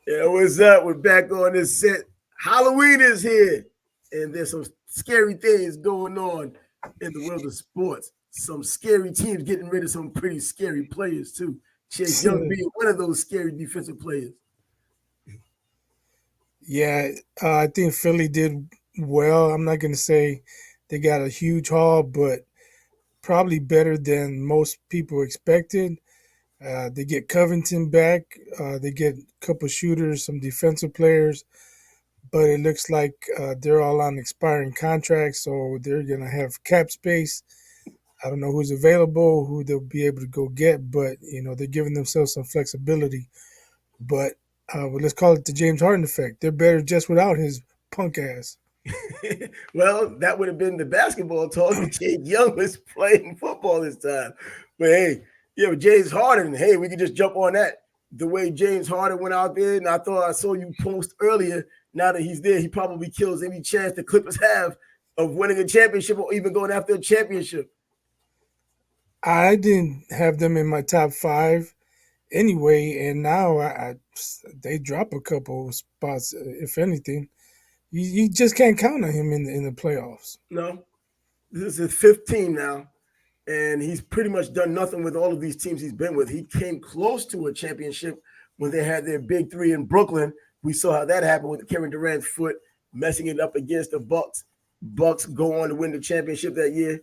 Yeah, what's up? We're back on this set. Halloween is here, and there's some scary things going on in the world of sports. Some scary teams getting rid of some pretty scary players too. Chase Young being one of those scary defensive players. Yeah, I think Philly did well. I'm not going to say they got a huge haul, but probably better than most people expected. They get Covington back. They get a couple shooters, some defensive players, but it looks like they're all on expiring contracts, so they're going to have cap space. I don't know who's available, who they'll be able to go get, but they're giving themselves some flexibility. But well, let's call it the James Harden effect. They're better just without his punk ass. Well, that would have been the basketball talk if Chase Young was playing football this time. But hey, James Harden. Hey, we could just jump on that. The way James Harden went out there, and I thought I saw you post earlier. Now that he's there, he probably kills any chance the Clippers have of winning a championship or even going after a championship. I didn't have them in my top five anyway, and now they drop a couple spots. If anything, you just can't count on him in the playoffs. No, this is his fifth team now, and he's pretty much done nothing with all of these teams he's been with. He came close to a championship when they had their big three in Brooklyn. We saw how that happened with Kevin Durant's foot messing it up against the Bucks. Bucks go on to win the championship that year.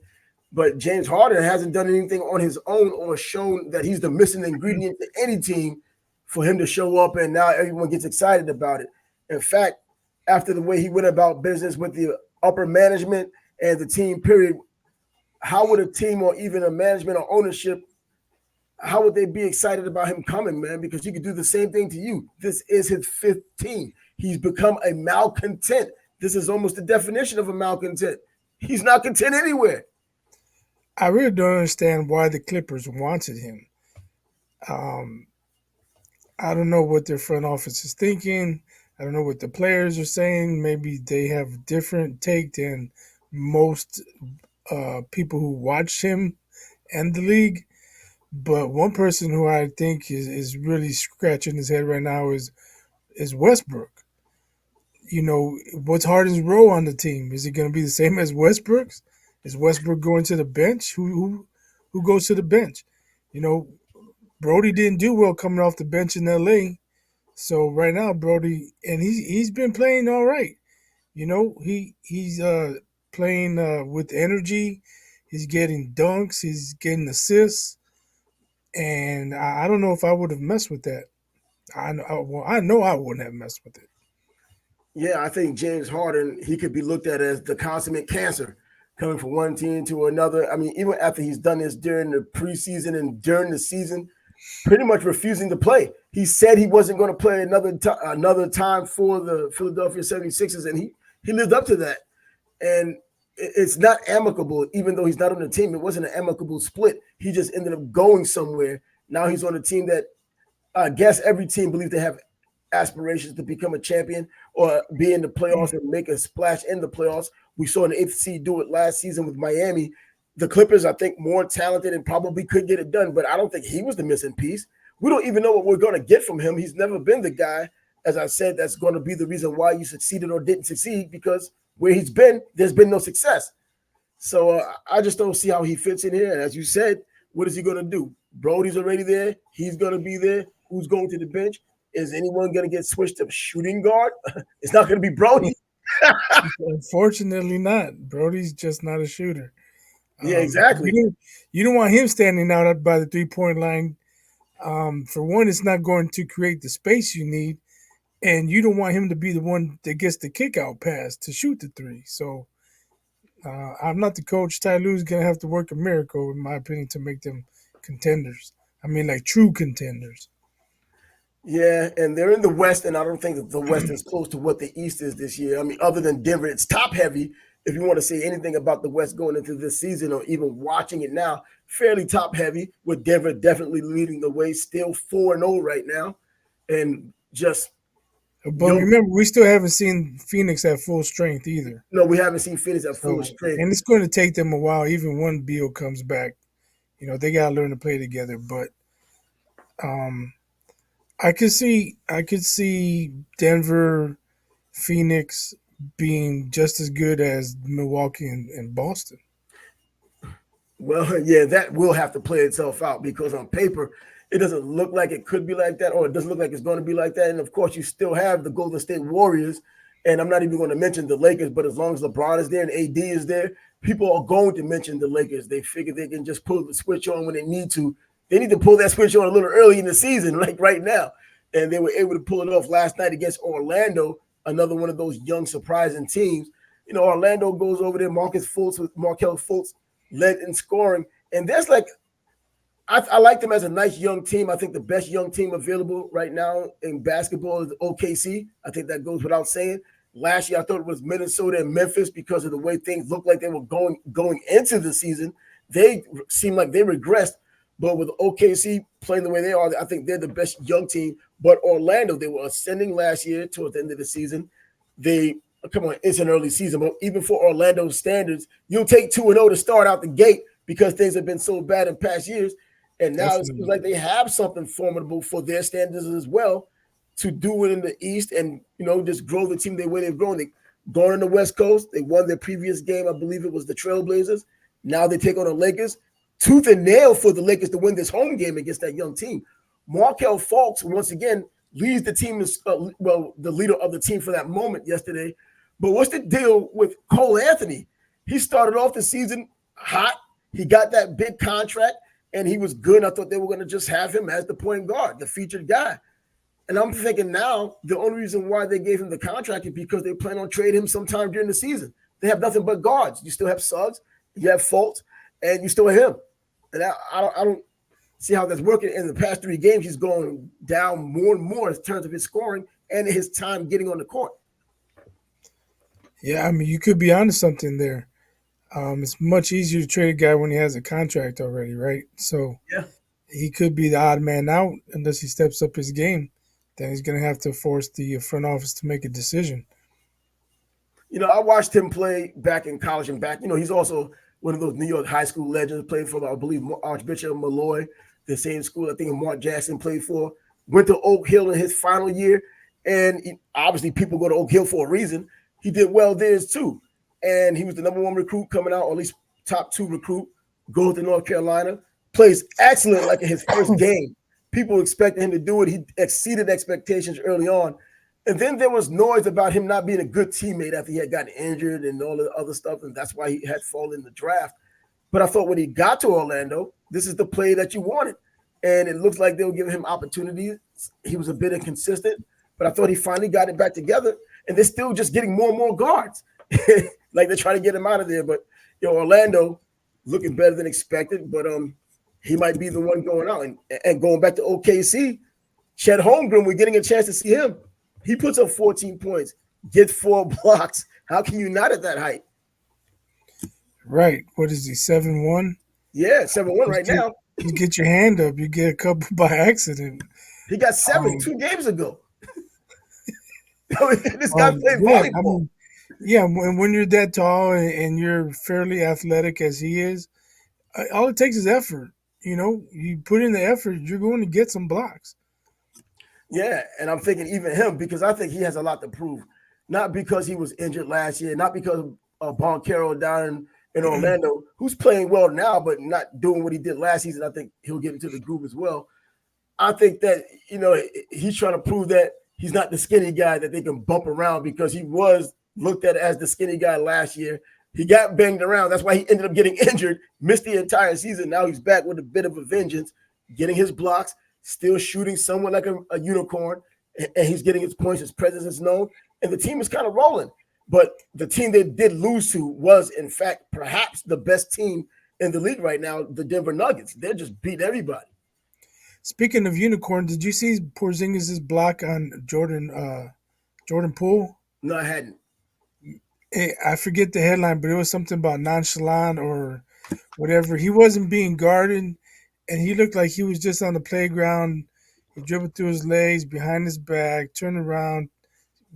But James Harden hasn't done anything on his own or shown that he's the missing ingredient to any team for him to show up, and now everyone gets excited about it. In fact, after the way he went about business with the upper management and the team, period, how would a team or even a management or ownership, how would they be excited about him coming, man? Because he could do the same thing to you. This is his fifth team. He's become a malcontent. This is almost the definition of a malcontent. He's not content anywhere. I really don't understand why the Clippers wanted him. Um, I don't know what their front office is thinking. I don't know what the players are saying. Maybe they have a different take than most people who watch him and the league. But one person who I think is really scratching his head right now is Westbrook. What's Harden's role on the team? Is it going to be the same as Westbrook's? Is Westbrook going to the bench? Who goes to the bench? You know, Brody didn't do well coming off the bench in L.A. So right now, Brody, and he's been playing all right. He's playing with energy. He's getting dunks. He's getting assists, and I don't know if I would have messed with that. I know I wouldn't have messed with it. Yeah, I think James Harden, he could be looked at as the consummate cancer coming from one team to another. I mean, even after he's done this during the preseason and during the season, pretty much refusing to play. He said he wasn't going to play another time for the Philadelphia 76ers, and he lived up to that. And it's not amicable, even though he's not on the team. It wasn't an amicable split. He just ended up going somewhere. Now he's on a team that I guess every team believes they have aspirations to become a champion or be in the playoffs and make a splash in the playoffs. We saw an eighth seed do it last season with Miami. The Clippers, I think, more talented and probably could get it done, but I don't think he was the missing piece. We don't even know what we're going to get from him. He's never been the guy, as I said, that's going to be the reason why you succeeded or didn't succeed, because where he's been, there's been no success. So I just don't see how he fits in here. And as you said, what is he going to do? Brody's already there. He's going to be there. Who's going to the bench? Is anyone going to get switched to shooting guard? It's not going to be Brody. Unfortunately, not. Brody's just not a shooter. Yeah, You exactly. don't want him standing out by the 3 point line. For one, it's not going to create the space you need, and you don't want him to be the one that gets the kick out pass to shoot the three. So I'm not the coach. Ty Lue's gonna have to work a miracle, in my opinion, to make them contenders. I mean, like true contenders. Yeah, and they're in the West, and I don't think that the West is close to what the East is this year. I mean, other than Denver, it's top heavy. If you want to say anything about the West going into this season or even watching it now, fairly top heavy, with Denver definitely leading the way, still 4-0 right now. And just, But yo, remember, we still haven't seen Phoenix at full strength either. no, we haven't seen Phoenix at full So, strength. and it's going to take them a while, even when Beal comes back. They got to learn to play together. But um, I could see Denver, Phoenix being just as good as Milwaukee and Boston. Well, yeah, that will have to play itself out because on paper, it doesn't look like it could be like that, or it doesn't look like it's going to be like that. And of course, you still have the Golden State Warriors, and I'm not even going to mention the Lakers. But as long as LeBron is there and AD is there, people are going to mention the Lakers. They figure they can just pull the switch on when they need to. They need to pull that switch on a little early in the season, like right now, and they were able to pull it off last night against Orlando, another one of those young surprising teams. Orlando goes over there. Markel Fultz led in scoring. And that's like, I like them as a nice young team. I think the best young team available right now in basketball is OKC. I think that goes without saying. Last year, I thought it was Minnesota and Memphis because of the way things looked like they were going into the season. They seemed like they regressed. But with OKC playing the way they are, I think they're the best young team. But Orlando, they were ascending last year towards the end of the season. They come on, it's an early season, but even for Orlando's standards, you'll take 2-0 to start out the gate because things have been so bad in past years. And now it seems Definitely. like they have something formidable for their standards as well to do it in the East and just grow the team the way they've grown. They gone on the West Coast. They won their previous game. I believe it was the Trailblazers. Now they take on the Lakers. Tooth and nail for the Lakers to win this home game against that young team. Markel Fultz, once again, leads the team as the leader of the team for that moment yesterday. But what's the deal with Cole Anthony? He started off the season hot. He got that big contract and he was good. I thought they were going to just have him as the point guard, the featured guy. And I'm thinking now the only reason why they gave him the contract is because they plan on trading him sometime during the season. They have nothing but guards. You still have Suggs, you have Fultz, and you still have him. And I don't see how that's working. In the past 3 games, he's going down more and more in terms of his scoring and his time getting on the court. Yeah, I mean, you could be onto something there. It's much easier to trade a guy when he has a contract already, right? So Yeah. he could be the odd man out unless he steps up his game. Then he's going to have to force the front office to make a decision. I watched him play back in college and back. He's also one of those New York high school legends. Played for, I believe, Archbishop Malloy, the same school I think Mark Jackson played for. Went to Oak Hill in his final year, and obviously people go to Oak Hill for a reason. He did well there too, and he was the #1 recruit coming out, or at least top 2 recruit. Goes to North Carolina, plays excellent like in his first game. People expected him to do it. He exceeded expectations early on. And then there was noise about him not being a good teammate after he had gotten injured and all the other stuff, and that's why he had fallen in the draft. But I thought when he got to Orlando, this is the play that you wanted. And it looks like they were giving him opportunities. He was a bit inconsistent, but I thought he finally got it back together. And they're still just getting more and more guards. Like they're trying to get him out of there. But Orlando looking better than expected, but he might be the one going out. And going back to OKC, Chet Holmgren, we're getting a chance to see him. He puts up 14 points, gets 4 blocks. How can you not at that height? Right. What is he, 7'1"? Yeah, 7-1 Just right get, now. just get your hand up. You get a couple by accident. He got 7 Um, 2 games ago. This guy played yeah, I volleyball. mean, yeah, when you're that tall and you're fairly athletic as he is, all it takes is effort. You put in the effort, you're going to get some blocks. Yeah, and I'm thinking even him because I think he has a lot to prove. Not because he was injured last year, not because of Boncaro down in Orlando, who's playing well now, but not doing what he did last season. I think he'll get into the groove as well. I think that he's trying to prove that he's not the skinny guy that they can bump around because he was looked at as the skinny guy last year. He got banged around. That's why he ended up getting injured, missed the entire season. Now he's back with a bit of a vengeance, getting his blocks, still shooting somewhat like a unicorn, and he's getting his points. His presence is known, and the team is kind of rolling. But the team they did lose to was, in fact, perhaps the best team in the league right now, the Denver Nuggets. They're just beat everybody. Speaking of unicorn, did you see Porzingis' block on Jordan Poole? No, I hadn't. I forget the headline, but it was something about nonchalant or whatever. He wasn't being guarded, and he looked like he was just on the playground. He dribbled through his legs, behind his back, turned around,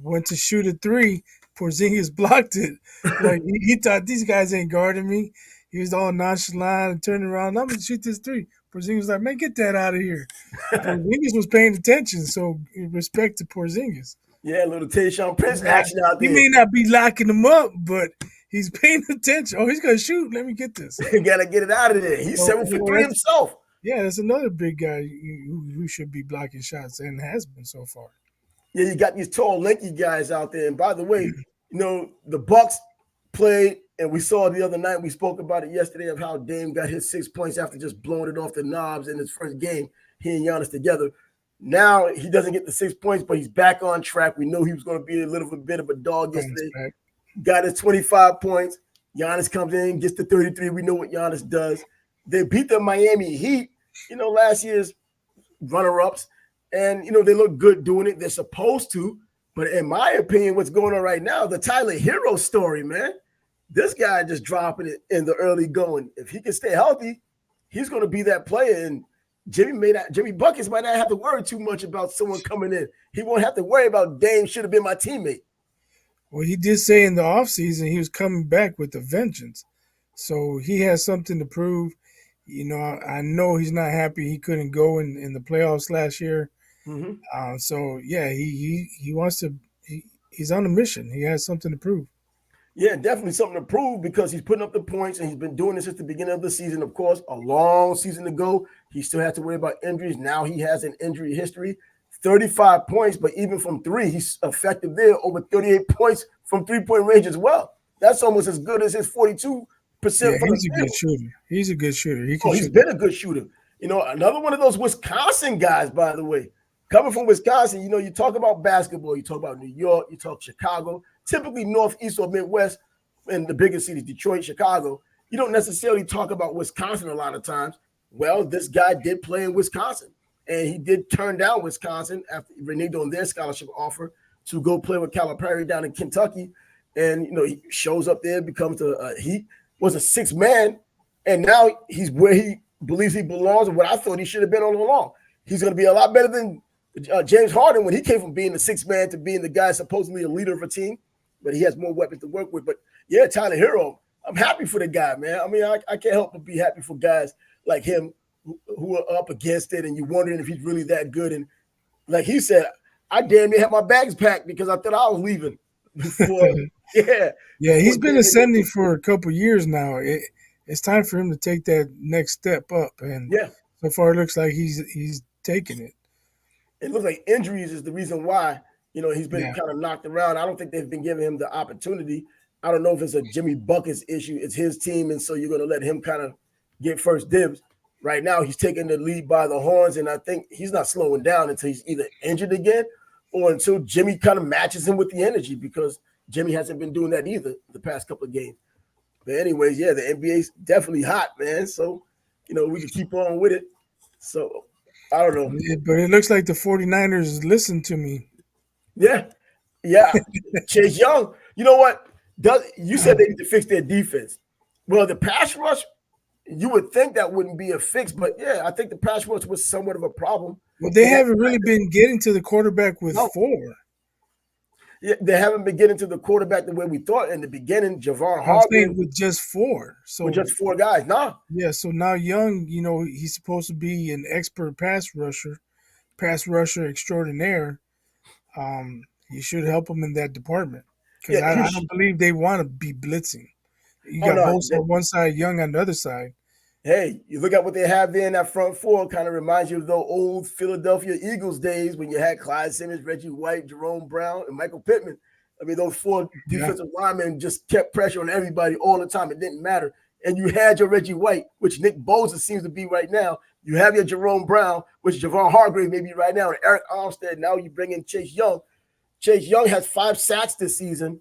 went to shoot a three. Porzingis blocked it. Like he thought these guys ain't guarding me. He was all nonchalant and turned around. I'm gonna shoot this three. Porzingis was like, man, get that out of here. Porzingis was paying attention, so respect to Porzingis. Yeah, little Tayshaun Prince Yeah, action out he there. may not be locking them up, but he's paying attention. Oh, he's gonna shoot. Let me get this. Gotta get it out of there. He's So 7 for 3 himself. that's another big guy who should be blocking shots and has been so far. Yeah, you got these tall, lanky guys out there. And by the way, the Bucks played, and we saw the other night. We spoke about it yesterday of how Dame got his 6 points after just blowing it off the knobs in his first game. He and Giannis together. Now he doesn't get the 6 points, but he's back on track. We know he was going to be a little bit of a dog yesterday. Got his 25 points. Giannis comes in, gets the 33. We know what Giannis does. They beat the Miami Heat, last year's runner-ups. And, they look good doing it. They're supposed to. But in my opinion, what's going on right now, the Tyler Hero story, man. This guy just dropping it in the early going. If he can stay healthy, he's going to be that player. And Jimmy Buckets might not have to worry too much about someone coming in. He won't have to worry about Dame should have been my teammate. Well, he did say in the offseason he was coming back with a vengeance. So he has something to prove. I know he's not happy he couldn't go in the playoffs last year. Mm-hmm. So yeah, he wants to. He's on a mission. He has something to prove. Yeah, definitely something to prove because he's putting up the points and he's been doing this since the beginning of the season. Of course, a long season to go. He still has to worry about injuries. Now he has an injury history. 35 points, but even from three, he's effective there. Over 38 points from three-point range as well. That's almost as good as his 42% Yeah, from he's the a field. good shooter. He's a good shooter. He can He's shoot. been a good shooter. Another one of those Wisconsin guys, by the way. Coming from Wisconsin, you talk about basketball, you talk about New York, you talk Chicago, typically Northeast or Midwest, and the biggest cities, Detroit, Chicago. You don't necessarily talk about Wisconsin a lot of times. Well, this guy did play in Wisconsin, and he did turn down Wisconsin after reneged on their scholarship offer to go play with Calipari down in Kentucky. And, he shows up there, becomes he was a sixth man, and now he's where he believes he belongs and what I thought he should have been all along. He's going to be a lot better than James Harden when he came from being the sixth man to being the guy supposedly a leader of a team, but he has more weapons to work with. But yeah, Tyler Hero, I'm happy for the guy, man. I mean, I can't help but be happy for guys like him who are up against it, and you're wondering if he's really that good. And like he said, I damn near had my bags packed because I thought I was leaving before. Yeah, he's been ascending for a couple years now. It's time for him to take that next step up, and so far it looks like he's taking it. It looks like injuries is the reason why he's been kind of knocked around. I don't think they've been giving him the opportunity. I don't know if it's a Jimmy Buckets issue. It's his team, and so you're going to let him kind of get first dibs. Right now, he's taking the lead by the horns, and I think he's not slowing down until he's either injured again or until Jimmy kind of matches him with the energy, because Jimmy hasn't been doing that either the past couple of games. But anyways, yeah, the NBA's definitely hot, man. So, we can keep on with it. So, I don't know. But it looks like the 49ers listened to me. Yeah. Chase Young, you know what? You said they need to fix their defense. Well, the pass rush, you would think that wouldn't be a fix, but yeah, I think the pass rush was somewhat of a problem. Well, they haven't really been getting to the quarterback with four. Yeah, they haven't been getting to the quarterback the way we thought in the beginning. Javon I'm Harden saying with just four. So with just four guys. Yeah, so now Young, he's supposed to be an expert pass rusher extraordinaire. You should help him in that department, because I don't believe they want to be blitzing. You got Bosa on one side, Young on the other side. Hey, you look at what they have there in that front four, kind of reminds you of the old Philadelphia Eagles days when you had Clyde Simmons, Reggie White, Jerome Brown, and Michael Pittman. I mean, those four defensive linemen just kept pressure on everybody all the time. It didn't matter. And you had your Reggie White, which Nick Bosa seems to be right now. You have your Jerome Brown, which Javon Hargrave may be right now, and Eric Armstead. Now you bring in Chase Young. Chase Young has 5 sacks this season.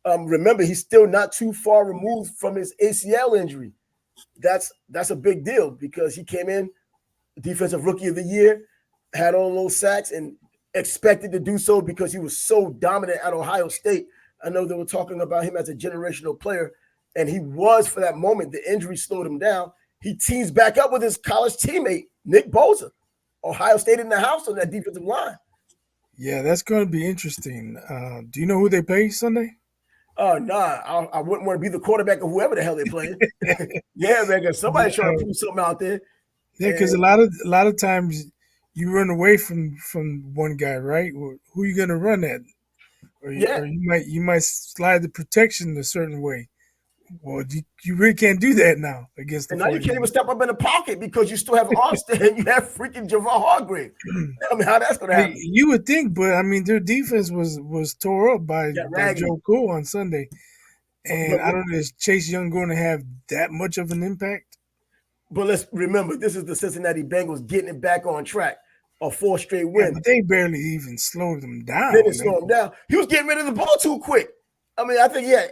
Remember, he's still not too far removed from his ACL injury. That's a big deal because he came in defensive rookie of the year, had all those sacks, and expected to do so because he was so dominant at Ohio State. I know they were talking about him as a generational player, and he was for that moment. The injury slowed him down. He teams back up with his college teammate, Nick Bosa. Ohio State in the house on that defensive line. Yeah, that's going to be interesting. Do you know who they play Sunday? I wouldn't want to be the quarterback of whoever the hell they're playing. Yeah, man, because somebody's trying to prove something out there. Yeah, because a lot of times you run away from one guy, right? Who you gonna run at? Yeah, Or you might slide the protection a certain way. Well, you really can't do that now against the and now you can't even 49ers. step up in the pocket because you still have Armstead and you have freaking Javon Hargrave. I mean, how that's going to happen? You would think, but I mean, their defense was tore up Yeah, by raggedy. Joe Cool on Sunday, and But I don't know, is Chase Young going to have that much of an impact? but let's remember, this is the Cincinnati Bengals getting it back on track. A 4 straight Yeah, win. but they barely even slowed them They didn't down. slow him down. He was getting rid of the ball too quick. I mean, I think he had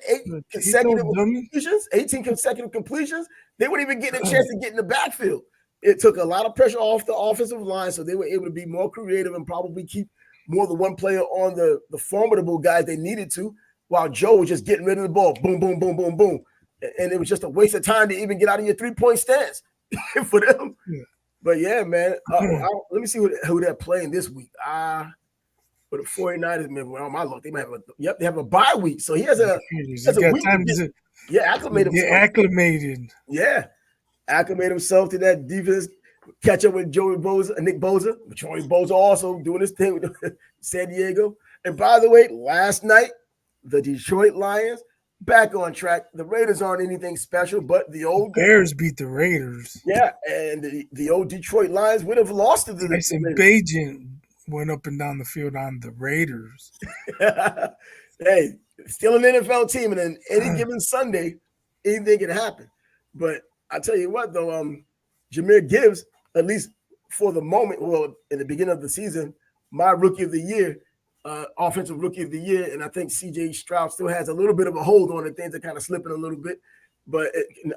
He throw dummy. 18 consecutive completions. They weren't even getting a chance to get in the backfield. It took a lot of pressure off the offensive line, so they were able to be more creative and probably keep more than one player on the formidable guys they needed to, while Joe was just getting rid of the ball. Boom, boom, boom, boom, boom. And it was just a waste of time to even get out of your 3-point stance for them. Yeah. But yeah, man. Let me see who they're playing this week. But the 49ers, man, well, on my luck, they might have they have a bye week. So he has He a got week to time to acclimate get himself. acclimated. Yeah. Acclimate himself to that defense, catch up with Nick Bosa. Joey Bosa also doing his thing with San Diego. And by the way, last night, the Detroit Lions back on track. The Raiders aren't anything special, but the old Bears beat the Raiders. and the old Detroit Lions would have lost to the Tyson Raiders. Bagent went up and down the field on the Raiders. Hey, still an NFL team, and then any given Sunday, anything can happen. But I tell you what, though, Jahmyr Gibbs, at least for the moment, well, in the beginning of the season, my rookie of the year, offensive rookie of the year, and I think C.J. Stroud still has a little bit of a hold on it. Things are kind of slipping a little bit, but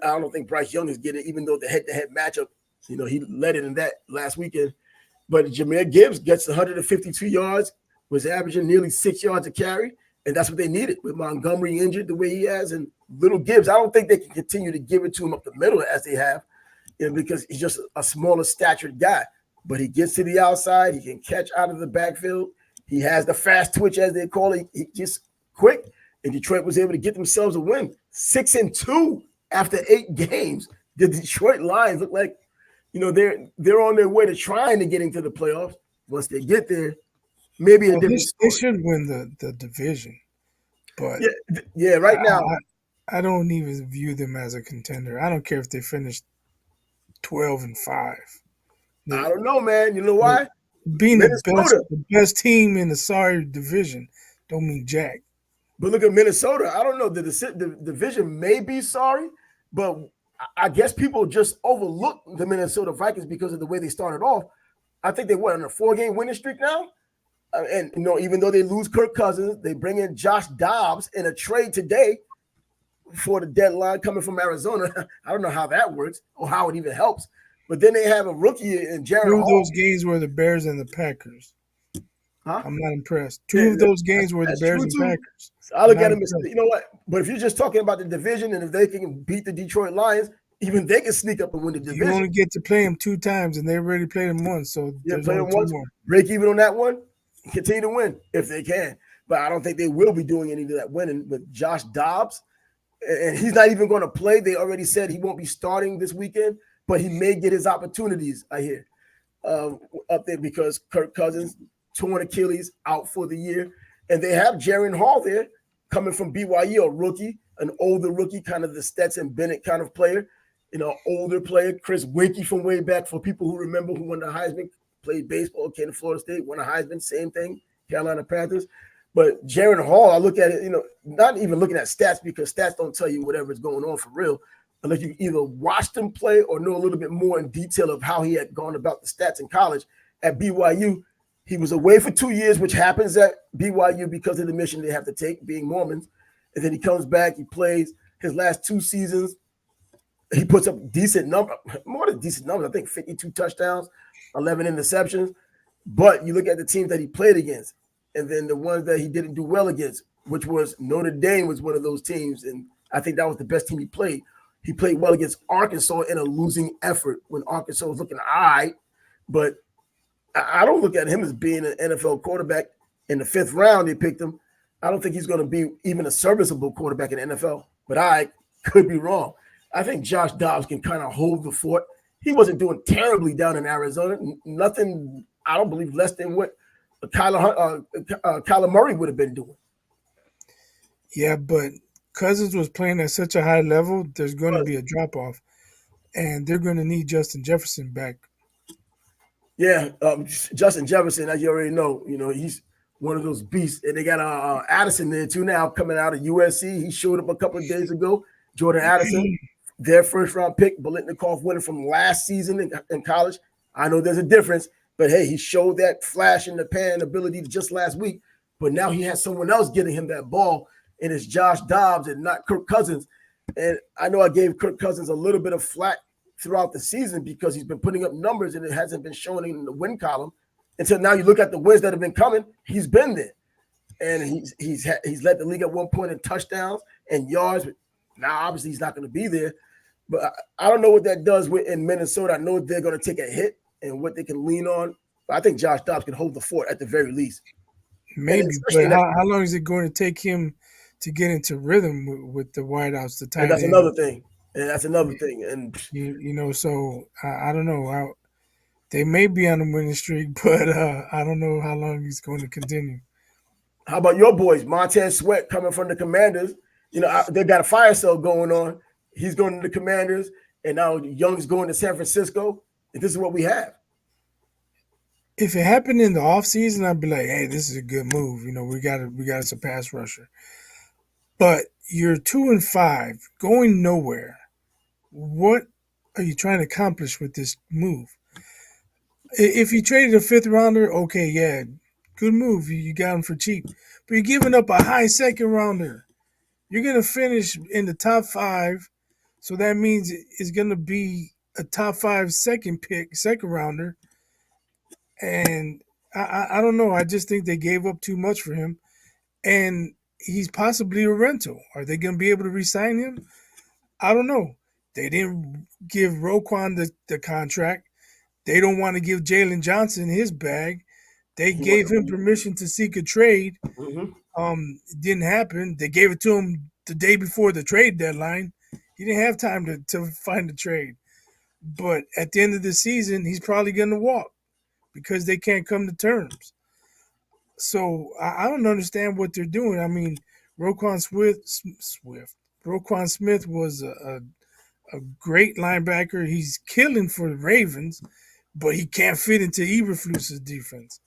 I don't think Bryce Young is getting it, even though the head-to-head matchup, he led it in that last weekend. But Jahmyr Gibbs gets 152 yards, was averaging nearly 6 yards a carry, and that's what they needed with Montgomery injured the way he has. And little Gibbs, I don't think they can continue to give it to him up the middle as they have, because he's just a smaller statured guy. But he gets to the outside. He can catch out of the backfield. He has the fast twitch, as they call it. He just quick. And Detroit was able to get themselves a win. 6-2 after 8 games. The Detroit Lions look like, they're on their way to trying to get into the playoffs. Once they get there, maybe a different story. They should win the division, but yeah. Right now, I don't even view them as a contender. I don't care if they finish 12-5. I don't know, man. You know why? Being the best team in the sorry division don't mean jack. But look at Minnesota. I don't know. The division may be sorry, but I guess people just overlook the Minnesota Vikings because of the way they started off. I think they were on a 4-game winning streak now. And even though they lose Kirk Cousins, they bring in Josh Dobbs in a trade today for the deadline coming from Arizona. I don't know how that works or how it even helps. But then they have a rookie in Jared Hall. 2 of those games were the Bears and the Packers. Huh? I'm not impressed. 2 of those games were the Bears and Packers. So I look at them and say, you know what? But if you're just talking about the division, and if they can beat the Detroit Lions, even they can sneak up and win the division. You only get to play them 2 times, and they already played them once. So there's play them once, more. Break even on that one, continue to win if they can. But I don't think they will be doing any of that winning with Josh Dobbs. And he's not even going to play. They already said he won't be starting this weekend, but he may get his opportunities, I hear, up there because Kirk Cousins, torn Achilles, out for the year. And they have Jaron Hall there coming from BYU, a rookie, an older rookie, kind of the Stetson Bennett kind of player, older player. Chris Winkie from way back, for people who remember, who won the Heisman, played baseball, came to Florida State, won a Heisman, same thing, Carolina Panthers. But Jaron Hall, I look at it, not even looking at stats, because stats don't tell you whatever's going on for real, unless you either watched him play or know a little bit more in detail of how he had gone about the stats in college. At BYU, he was away for 2 years, which happens at BYU because of the mission they have to take, being Mormons. And then he comes back, he plays his last 2 seasons. He puts up more than decent numbers. I think 52 touchdowns, 11 interceptions. But you look at the teams that he played against, and then the ones that he didn't do well against, which was Notre Dame was one of those teams. And I think that was the best team he played. He played well against Arkansas in a losing effort when Arkansas was looking all right. But I don't look at him as being an NFL quarterback. In the 5th round, they picked him. I don't think he's going to be even a serviceable quarterback in the NFL. But I could be wrong. I think Josh Dobbs can kind of hold the fort. he wasn't doing terribly down in Arizona. Nothing, I don't believe, less than what Kyler Murray would have been doing. Yeah, but Cousins was playing at such a high level. There's going to But be a drop off, and they're going to need Justin Jefferson back. yeah, Justin Jefferson, as you already know, he's one of those beasts, and they got Addison there too now coming out of USC. He showed up a couple of days ago. Jordan Addison, their first round pick, Bolitnikov winner from last season in college. I know there's a difference, but hey, he showed that flash in the pan ability just last week. But now he has someone else getting him that ball, and it's Josh Dobbs and not Kirk Cousins. And I know I gave Kirk Cousins a little bit of flack throughout the season because he's been putting up numbers and it hasn't been showing in the win column. Until now, you look at the wins that have been coming, he's been there, and he's led the league at one point in touchdowns and yards. Now, obviously, he's not going to be there, but I don't know what that does in Minnesota. I know they're going to take a hit and what they can lean on. But I think Josh Dobbs can hold the fort at the very least, and Maybe, especially but in that. how long is it going to take him to get into rhythm with the wideouts, the And tight that's end? another thing. And that's another thing. And So I don't know. They may be on a winning streak, but I don't know how long he's going to continue. how about your boys, Montez Sweat coming from the Commanders? They got a fire sale going on. He's going to the Commanders, and now Young's going to San Francisco. And this is what we have. If it happened in the off season, I'd be like, "Hey, this is a good move. We got us a pass rusher." But you're 2-5, going nowhere. What are you trying to accomplish with this move? If you traded a fifth rounder, okay, yeah, good move. You got him for cheap, but you're giving up a high second rounder. You're gonna finish in the top five, so that means it's gonna be a top five second pick, second rounder. And I don't know. I just think they gave up too much for him, and he's possibly a rental. Are they gonna be able to re-sign him? I don't know. They didn't give Roquan the contract. They don't want to give Jalen Johnson his bag. They He wants gave to him leave. permission to seek a trade. Mm-hmm. It didn't happen. They gave it to him the day before the trade deadline. He didn't have time to find a trade. But at the end of the season, he's probably going to walk because they can't come to terms. So I don't understand what they're doing. I mean, Roquan Swift, Roquan Smith was a great linebacker. He's killing for the Ravens, but he can't fit into Eberflus's defense.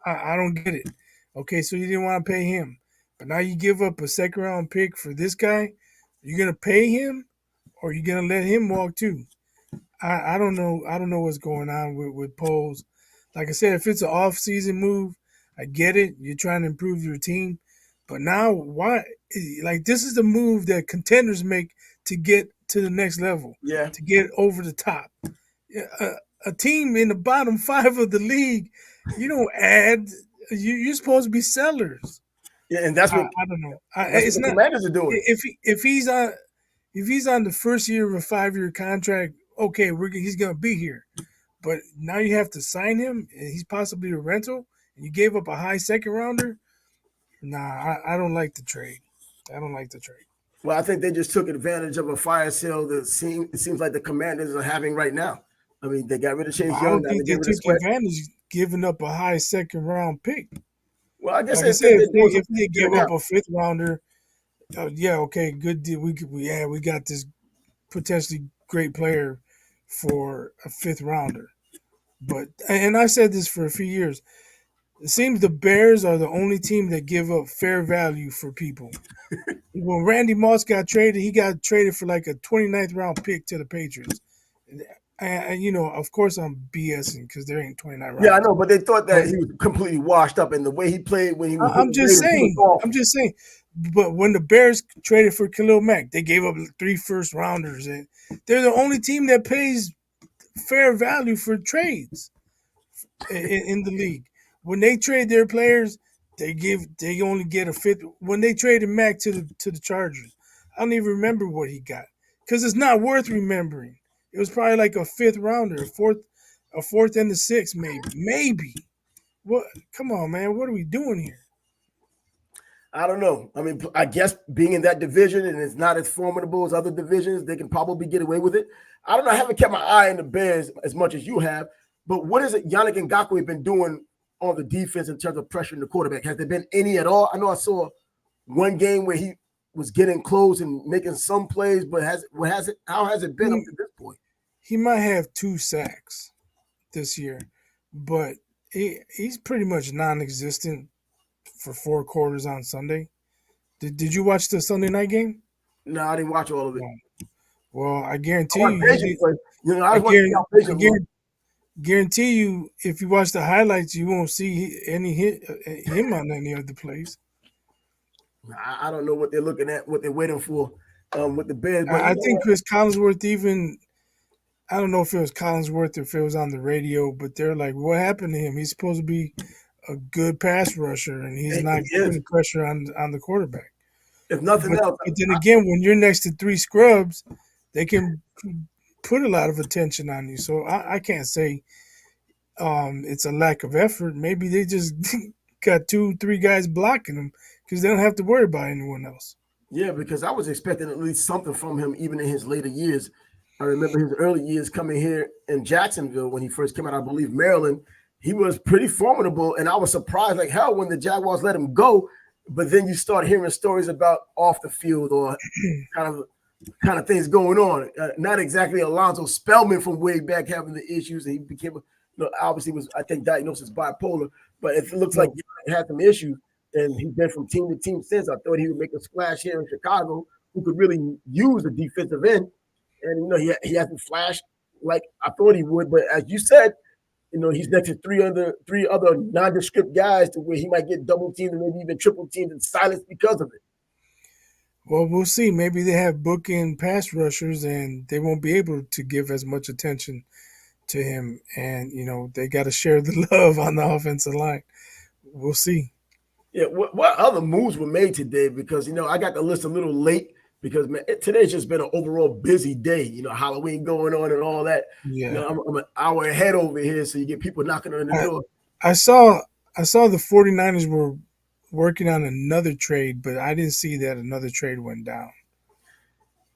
I don't get it. Okay, so you didn't want to pay him, but now you give up a second round pick for this guy. You're gonna pay him, or you're gonna let him walk too. I don't know. I don't know what's going on with Poles. Like I said, if it's an off season move, I get it. You're trying to improve your team, but now why? Like this is the move that contenders make to get to the next level, Yeah. to get over the top. A, a team in the bottom five of the league, you don't add. You're supposed to be sellers. Yeah, and that's what I don't know. that's what It's the not Commanders are doing. if he's on the first year of a 5 year contract. Okay, he's gonna be here. But now you have to sign him. And he's possibly a rental, and you gave up a high second rounder. Nah, I don't like the trade. I don't like the trade. Well, I think they just took advantage of a fire sale that it seems like the Commanders are having right now. I mean, they got rid of But Chase I Young, don't now they think get they rid of took Sweat. advantage giving up a high second round pick. Well, I guess Like I if said, they're doing if they something give now. up a fifth rounder, yeah, okay, good deal. We got this potentially great player for a fifth rounder. But and I said this for a few years. It seems the Bears are the only team that give up fair value for people. When Randy Moss got traded, he got traded for like a 29th round pick to the Patriots. And of course I'm BSing because there ain't 29 Yeah, I rounds. know, but they thought But that he was completely washed up, and the way he played when he was with I'm the just Raiders, he was saying. I'm awful. just saying. But when the Bears traded for Khalil Mack, they gave up 3 first rounders, and they're the only team that pays fair value for trades in the league. When they trade their players, they only get a fifth. When they traded Mack to the Chargers, I don't even remember what he got because it's not worth remembering. It was probably like a fifth rounder, a fourth and the sixth, maybe. What? Come on, man. What are we doing here? I don't know. I mean, I guess being in that division and it's not as formidable as other divisions, they can probably get away with it. I don't know. I haven't kept my eye on the Bears as much as you have, but what is it Yannick Ngakoue been doing on the defense in terms of pressuring the quarterback? Has there been any at all? I know I saw one game where he was getting close and making some plays, but how has it been up He to this point? he might have 2 sacks this year, but he's pretty much non-existent for 4 quarters on Sunday. Did you watch the Sunday night game? No, I didn't watch all of it. No. Well, I I guarantee want you, Patience play. I I just want to see guarantee, how I Patience looks. guarantee you, if you watch the highlights, you won't see any hit him on any of the plays. I don't know what they're looking at, what they're waiting for with the Bears. But I you know think what? Chris Collinsworth even I don't know if it was Collinsworth or if it was on the radio, but they're like, "What happened to him? He's supposed to be a good pass rusher, and he's not He is. putting pressure on the quarterback." If nothing But else, but then again, when you're next to 3 scrubs, they can put a lot of attention on you. So I can't say it's a lack of effort. Maybe they just got 2, 3 guys blocking them because they don't have to worry about anyone else. yeah, because I was expecting at least something from him even in his later years. I remember his early years coming here in Jacksonville when he first came out, I believe Maryland. He was pretty formidable, and I was surprised like hell when the Jaguars let him go. But then you start hearing stories about off the field or kind of things going on. Not exactly Alonzo Spellman from way back having the issues, and he became, obviously was I think diagnosed as bipolar, but it looks like No, he had some issues, and he's been from team to team since. I thought he would make a splash here in Chicago, who could really use a defensive end, and he hasn't flashed like I thought he would. But as you said, he's next to three other nondescript guys to where he might get double teamed and maybe even triple teamed and silenced because of it. well, we'll see. Maybe they have bookend pass rushers, and they won't be able to give as much attention to him. And they got to share the love on the offensive line. We'll see. Yeah, what other moves were made today? Because I got the list a little late because man, today's just been an overall busy day. Halloween going on and all that. Yeah, I'm an hour ahead over here, so you get people knocking on the I, door. I saw the 49ers were working on another trade, but I didn't see that another trade went down.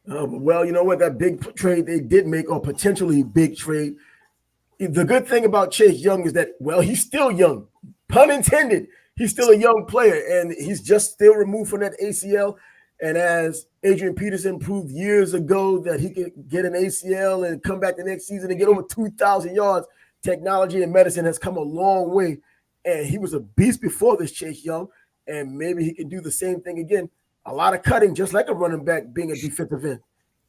Well, you know what? That big trade they did make, or potentially big trade. The good thing about Chase Young is that, well, he's still young, pun intended. He's still a young player, and he's just still removed from that ACL. And as Adrian Peterson proved years ago that he could get an ACL and come back the next season and get over 2,000 yards, technology and medicine has come a long way. And he was a beast before this, Chase Young, and maybe he can do the same thing again. A lot of cutting, just like a running back being a defensive end.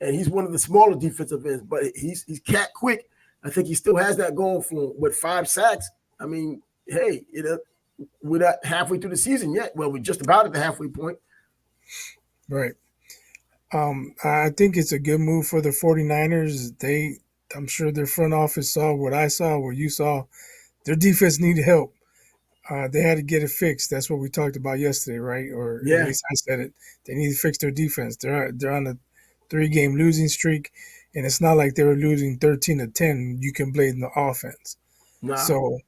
And he's one of the smaller defensive ends, but he's cat quick. I think he still has that going for him with 5 sacks. I mean, hey, we're not halfway through the season yet. Well, we're just about at the halfway point. Right. I think it's a good move for the 49ers. I'm sure their front office saw what I saw, what you saw. Their defense needed help. They had to get it fixed. That's what we talked about yesterday, right? Or at Yeah, least I said it. They need to fix their defense. They're on a 3-game losing streak, and it's not like they were losing 13-10. You can blame the offense. nah. So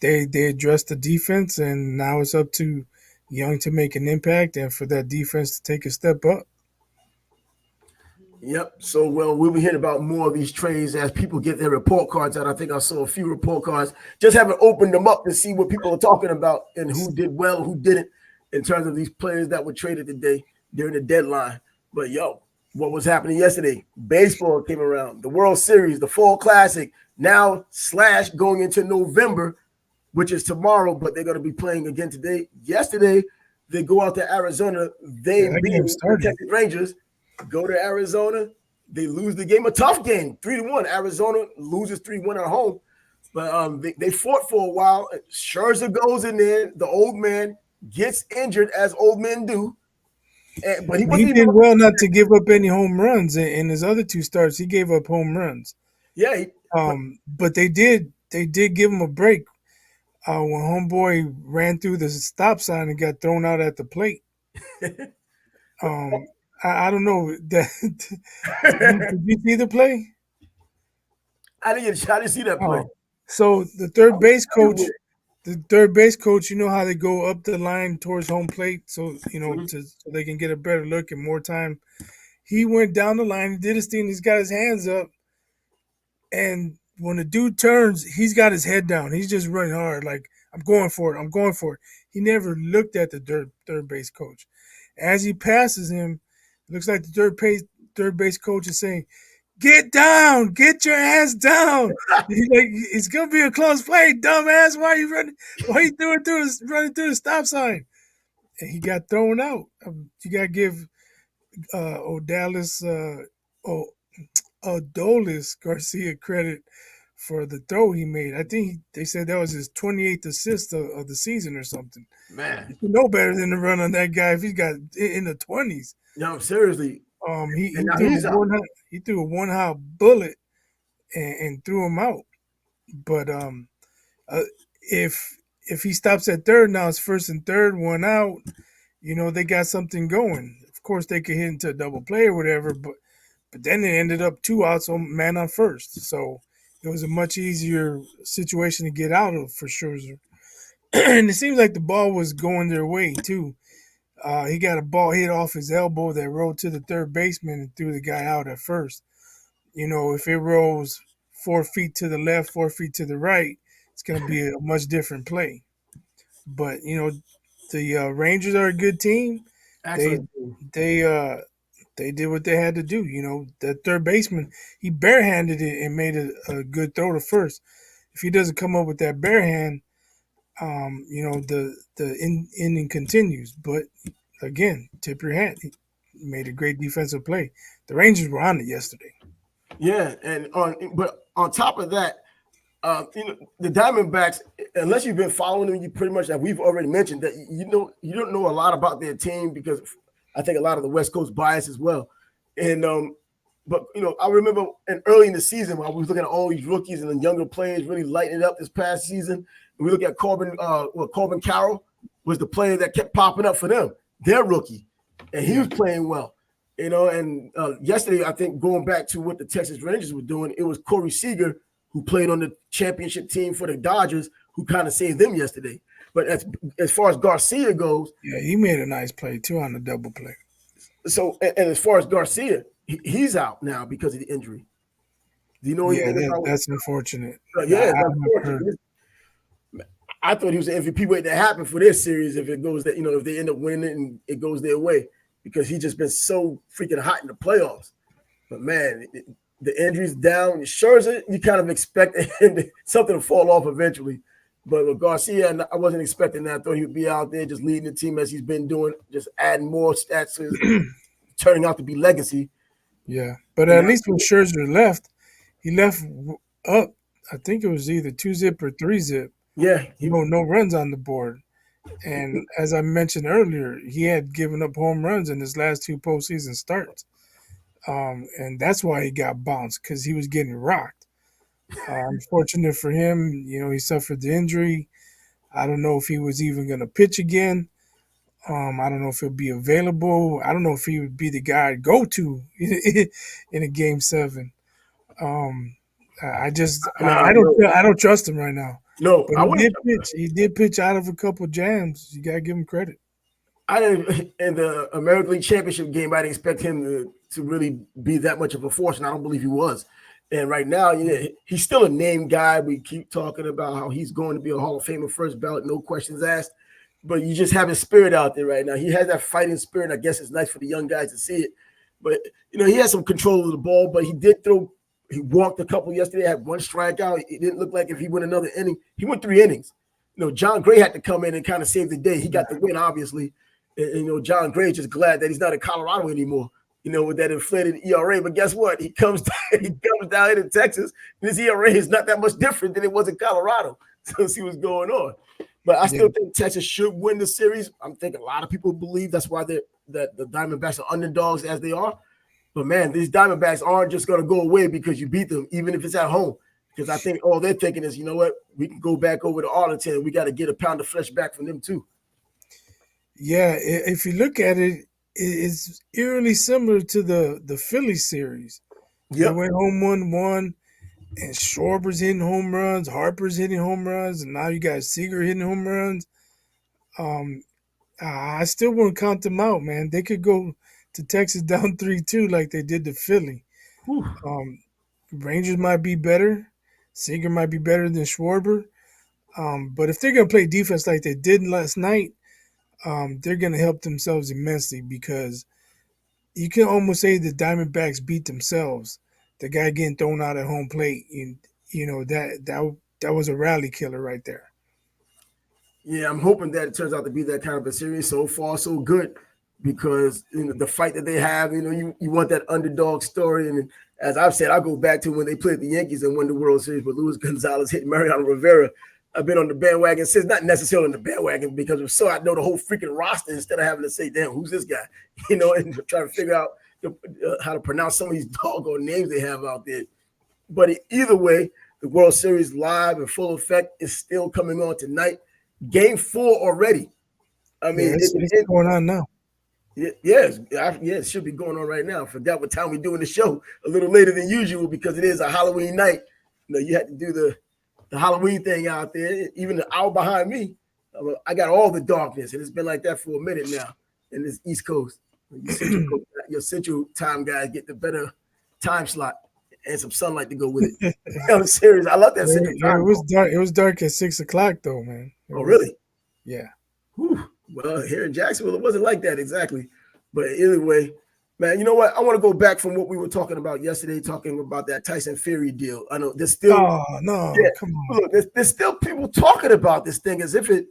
they addressed the defense, and now it's up to Young to make an impact and for that defense to take a step up. Yep. So, well, we'll be hearing about more of these trades as people get their report cards out. I think I saw a few report cards. Just haven't opened them up to see what people are talking about and who did well, who didn't, in terms of these players that were traded today during the deadline. But yo, what was happening yesterday? Baseball came around, the World Series, the Fall Classic, now slash going into November, which is tomorrow, but they're going to be playing again today. Yesterday, they go out to Arizona. They Yeah, that game being the started. Texas Rangers go to Arizona. They lose the game, a tough game, 3-1. Arizona loses 3-1 at home. But they fought for a while. Scherzer goes in there. The old man gets injured, as old men do. But he He wasn't even did looking. well not to give up any home runs in his other 2 starts. He gave up home runs. Yeah, but But they did give him a break when homeboy ran through the stop sign and got thrown out at the plate. Um, I don't know that. Did you see the play? I didn't get a shot to see that play. Oh, so the I third was base coach, everywhere. the third base coach, you know how they go up the line towards home plate, so Mhm. so they can get a better look and more time. He went down the line, he did his thing, he's got his hands up, and when the dude turns, he's got his head down. He's just running hard, like I'm going for it, I'm going for it. He never looked at the third base coach. As he passes him, it looks like the third base coach is saying, "Get down, get your ass down." He's like, "It's gonna be a close play, dumbass. Why are you running? Why are you running through the stop sign?" And he got thrown out. You gotta give Odalis o- Odolis Garcia credit for the throw he made. I think they said that was his 28th assist of the season or something. Man, You know better than to run on that guy if he's got in the 20s. no, seriously. And He now threw he's out. he threw a one hot bullet and threw him out. But uh, if he stops at third now, it's first and third, one out. They got something going. Of course, they could hit into a double play or whatever, but then it ended up two outs on man on first. So it was a much easier situation to get out of for Scherzer. And it seems like the ball was going their way too. He got a ball hit off his elbow that rolled to the third baseman and threw the guy out at first. If it rolls 4 feet to the left, 4 feet to the right, it's going to be a much different play. But the Rangers are a good team. They Excellent. they they did what they had to do. The third baseman, he barehanded it and made a good throw to first. If he doesn't come up with that bare hand, the inning continues. But again, tip your hat. He made a great defensive play. The Rangers were on it yesterday. Yeah, but on top of that, the Diamondbacks, unless you've been following them, you pretty much that we've already mentioned that you don't know a lot about their team because I think a lot of the West Coast bias as well. And but I remember early in the season when I was looking at all these rookies and the younger players really lighting it up this past season. And we look at Corbin Carroll was the player that kept popping up for them. Their rookie, and he was Yeah, playing well. And yesterday, I think going back to what the Texas Rangers were doing, it was Corey Seager who played on the championship team for the Dodgers, who kind of saved them yesterday. But as far as Garcia goes, yeah, he made a nice play too on the double play. and as far as Garcia, he's out now because of the injury. Do you know Yeah, anything about? that's unfortunate. Yeah, it's I've heard. unfortunate. I thought he was an MVP waiting to happen for this series if it goes that if they end up winning it and it goes their way because he's just been so freaking hot in the playoffs. But man, the injuries down. Scherzer, you kind of expect something to fall off eventually. But with Garcia, I wasn't expecting that. I thought he would be out there just leading the team as he's been doing, just adding more stats to his, turning out to be legacy. Yeah, but And at now, least when Scherzer left, he left up. I think it was either 2-zip or 3-zip. yeah, No runs on the board. And as I mentioned earlier, he had given up home runs in his last two postseason starts. And that's why he got bounced because he was getting rocked. Unfortunate for him, he suffered the injury. I don't know if he was even going to pitch again. I don't know if he'll be available. I don't know if he would be the guy to go to in a game 7. Um, nah, no, I don't trust him right now. no, But I he wouldn't. did pitch. He did pitch out of a couple jams. You gotta give him credit. I didn't in the American League Championship game. I didn't expect him to really be that much of a force, and I don't believe he was. And right now, yeah, he's still a name guy. We keep talking about how he's going to be a Hall of Famer first ballot, no questions asked. But you just have his spirit out there right now. He has that fighting spirit. I guess it's nice for the young guys to see it. But he has some control of the ball. But he did throw. He walked a couple yesterday. Had one strikeout. It didn't look like if he went another inning. He went 3 innings. John Gray had to come in and kind of save the day. He got the win, obviously. And John Gray just glad that he's not in Colorado anymore. With that inflated ERA. But guess what? He comes down here to Texas, and his ERA is not that much different than it was in Colorado. So see what's going on. But I Yeah, still think Texas should win the series. I'm thinking a lot of people believe that's why the Diamondbacks are underdogs as they are. But man, these Diamondbacks aren't just going to go away because you beat them, even if it's at home. Because I think all they're thinking is, you know what, we can go back over to Arlington and we got to get a pound of flesh back from them too. yeah. If you look at it, it's eerily similar to the Philly series. They Yep. went home 1-1, and Schwarber's hitting home runs, Harper's hitting home runs, and now you got Seager hitting home runs. Um, I still wouldn't count them out, man. They could go to Texas down 3-2 like they did to Philly. Whew. Um, Rangers might be better. Seager might be better than Schwarber. But if they're going to play defense like they did last night, they're going to help themselves immensely because you can almost say the Diamondbacks beat themselves. The guy getting thrown out at home plate, that was a rally killer right there. Yeah, I'm hoping that it turns out to be that kind of a series. So far, so good, because the fight that they have, you want that underdog story. And as I've said, I go back to when they played the Yankees and won the World Series with Luis Gonzalez hitting Mariano Rivera. I've been on the bandwagon since, not necessarily on the bandwagon, because so I know the whole freaking roster instead of having to say, damn, who's this guy? And try to figure out how to pronounce some of these doggone names they have out there. But either way, the World Series live in full effect is still coming on tonight. Game 4 already. I mean, it's going on now. Yes, it should be going on right now. I forgot what time we're doing the show. A little later than usual because it is a Halloween night. You had to do the Halloween thing out there. Even the hour behind me, I got all the darkness, and it's been like that for a minute now in this East Coast. Your central time guys get the better time slot and some sunlight to go with it. I'm serious. I love that central time. It was dark. It was dark at 6:00 though, man. Really? Yeah. Whew. Well, here in Jacksonville, it wasn't like that exactly. But either way, man, you know what? I want to go back from what we were talking about yesterday, talking about that Tyson Fury deal. I know there's still come on. Look, there's still people talking about this thing as if it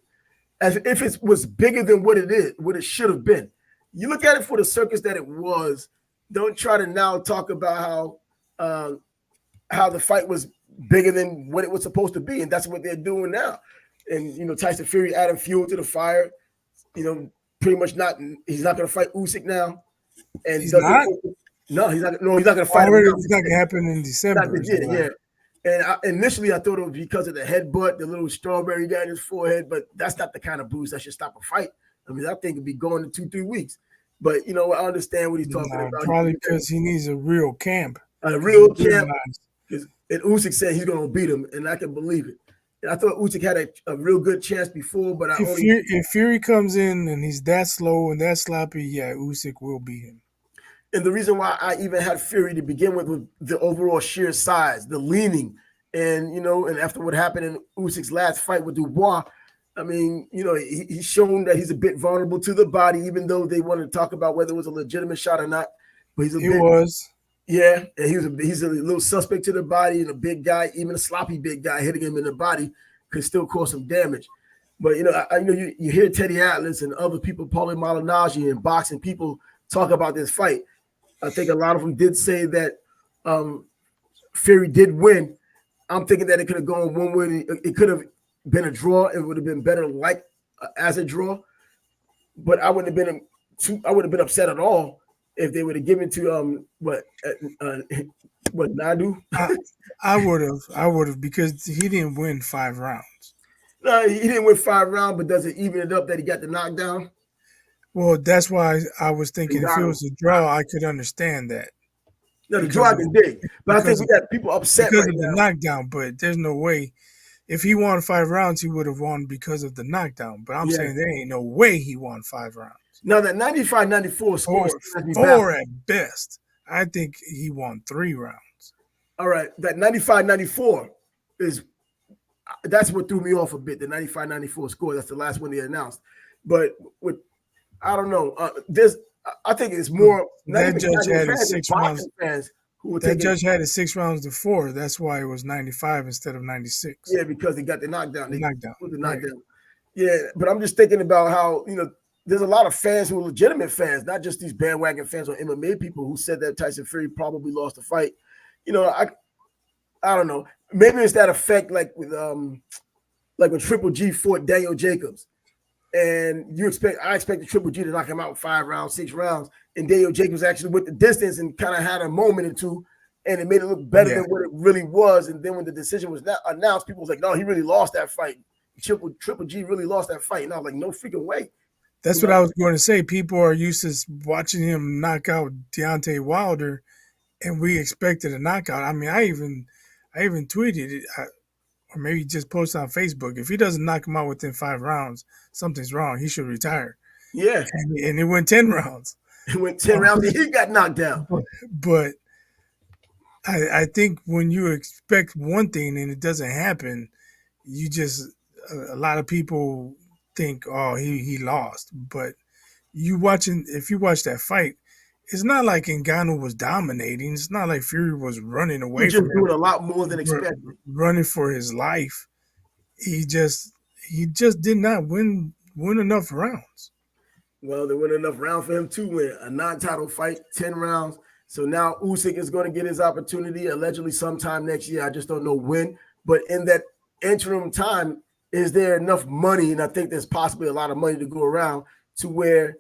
was bigger than what it should have been. You look at it for the circus that it was. Don't try to now talk about how the fight was bigger than what it was supposed to be, and that's what they're doing now. And Tyson Fury adding fuel to the fire. Pretty much he's not going to fight Usyk now. And he's not. No, he's not. No, he's not going to fight. It's not going to happen in December. Yeah. And initially, I thought it was because of the headbutt, the little strawberry guy in his forehead, but that's not the kind of boost that should stop a fight. I mean, I think it'd be going in 2-3 weeks. But I understand what he's talking about. Probably because he needs a real camp. A real camp. And Usyk said he's going to beat him, and I can believe it. And I thought Usyk had a real good chance before, but if Fury comes in and he's that slow and that sloppy, yeah, Usyk will beat him. And the reason why I even had Fury to begin with the overall sheer size, the leaning, and and after what happened in Usyk's last fight with Dubois, I mean, he's shown that he's a bit vulnerable to the body, even though they wanted to talk about whether it was a legitimate shot or not. But yeah, and he's a little suspect to the body, and a big guy, even a sloppy big guy hitting him in the body could still cause some damage. But you hear Teddy Atlas and other people, Paulie Malignaggi and boxing people talk about this fight. I think a lot of them did say that Fury did win. I'm thinking that it could have gone one way. It could have been a draw. It would have been better as a draw. But I wouldn't have been upset at all if they would have given to Nadu. I would have because he didn't win 5 rounds. No, he didn't win 5 rounds, but does it even it up that he got the knockdown? Well, that's why I was thinking if it was a draw, I could understand that. No, the draw is big, but I think we got people upset because of the knockdown. But there's no way. If he won 5 rounds, he would have won because of the knockdown. But I'm saying there ain't no way he won 5 rounds. Now that 95-94 score, 4 at best. I think he won 3 rounds. All right, that 95-94 that's what threw me off a bit. The 95-94 score. That's the last one they announced. But I don't know. I think it's more. That judge had it 6 rounds. That judge had it 6 rounds to 4. That's why it was 95 instead of 96. Yeah, because they got the knockdown. The knockdown. Right. Yeah, but I'm just thinking about how there's a lot of fans who are legitimate fans, not just these bandwagon fans or MMA people who said that Tyson Fury probably lost the fight. I don't know. Maybe it's that effect like when Triple G fought Daniel Jacobs. And I expected Triple G to knock him out in 5 rounds, 6 rounds. And Daniel Jacobs actually went the distance and kind of had a moment or two, and it made it look better than what it really was. And then when the decision was announced, people was like, no, he really lost that fight. Triple G really lost that fight. And I was like, no freaking way. That's what I was going to say. People are used to watching him knock out Deontay Wilder, and we expected a knockout. I mean, I I even tweeted it, or maybe just posted on Facebook. If he doesn't knock him out within 5 rounds, something's wrong. He should retire. Yeah, And it went 10 rounds. he went 10 rounds and he got knocked down. But I think when you expect one thing and it doesn't happen, you just a lot of people think, oh, he lost. But if you watch that fight, it's not like Ngannou was dominating. It's not like Fury was running He was away just from him, doing a lot more than expected. running for his life. He just did not win enough rounds. Well, there weren't enough rounds for him to win a non-title fight, 10 rounds. So now Usyk is going to get his opportunity allegedly sometime next year. I just don't know when. But in that interim time, is there enough money? And I think there's possibly a lot of money to go around to where